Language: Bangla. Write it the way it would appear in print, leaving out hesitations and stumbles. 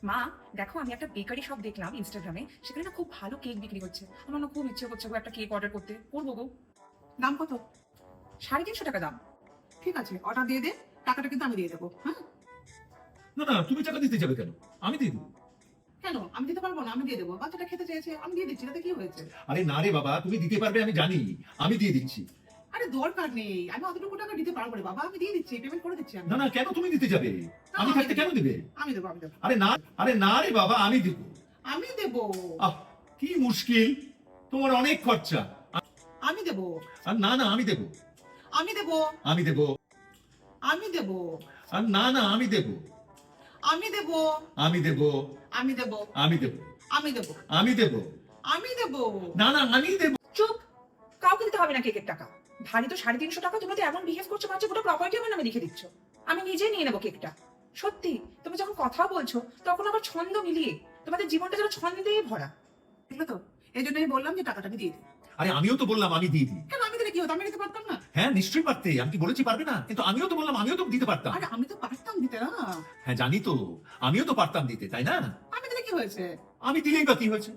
মা, দেখো আমি একটা বেকারি শপ দেখলাম ইনস্টাগ্রামে, সেখানে না খুব ভালো কেক বিক্রি হচ্ছে। আমার না খুব ইচ্ছে করছে গো একটা কেক অর্ডার করতে। করবো গো। দাম কত? 350 টাকা দাম। ঠিক আছে, অর্ডার দিয়ে দে, টাকাটা কিন্তু আমি দিয়ে দেবো। হ্যাঁ, না না, তুমি টাকা দিতে যাবে কেন? আমি দিয়ে দেবো। কেন আমি দিতে পারবো না? আমি দিয়ে দেবো, বাচ্চাটা খেতে চেয়েছে, আমি দিয়ে দিচ্ছি, তাতে কি হয়েছে? আরে না রে বাবা, তুমি দিতে পারবে আমি জানি, আমি দিয়ে দিচ্ছি। আরে দরকার নেই, আমি অতটুকু টাকা দিতে পারবো রে বাবা, আমি দিয়ে দিচ্ছি, পেমেন্ট করে দিচ্ছি আমি। না না, কেন তুমি দিতে যাবে? না, আমি থাকতে কেন দিবে? আমি দেবো, আমি দেবো, আরে না রে বাবা, আমি দেবো। আমি দেবো, আহ, কি মুশকিল, তোমার অনেক খরচা। আমি দেবো, আর না না, আমি দেবো, আমি দেবো, আমি দেবো। আমি দেবো, আর না না, আমি দেবো, আমি দেবো, আমি দেবো, আমি দেবো, আমি দেবো, আমি দেবো, আমি দেবো। আমি দেবো। না না, আমি দেবো। চুপ! কাউকে দিতে হবে না কেকের টাকা। ভারী তো 350 টাকা। তুমি তো এমন বিহেভ করছো মাঝে পুরো প্রপার্টি আমার নামে লিখে দিচ্ছ। আমি নিজেই নিয়ে নেবো কেকটা। সত্যি তুমি যখন কথা বলছো তখন আবার ছন্দ মিলিয়ে, তোমাদের জীবনটা যেন ছন্দেই ভরা। দেখলে তো, এই জন্যই বললাম যে টাকাটা আমি দিয়ে দিই। আরে আমিও তো বললাম আমি দিয়ে দিই। কেন আমি দিলে কি হতো? আমি দিতে পারতাম না? হ্যাঁ নিশ্চয়ই পারতে, আমি কি বলেছি পারবে না? কিন্তু আমিও তো বললাম আমিও তো দিতে পারতাম। আরে আমি তো পারতাম দিতে না। হ্যাঁ জানি তো, আমিও তো পারতাম দিতে, তাই না? আমি দিলে কি হয়েছে? আমি দিলেই বা কি হয়েছে?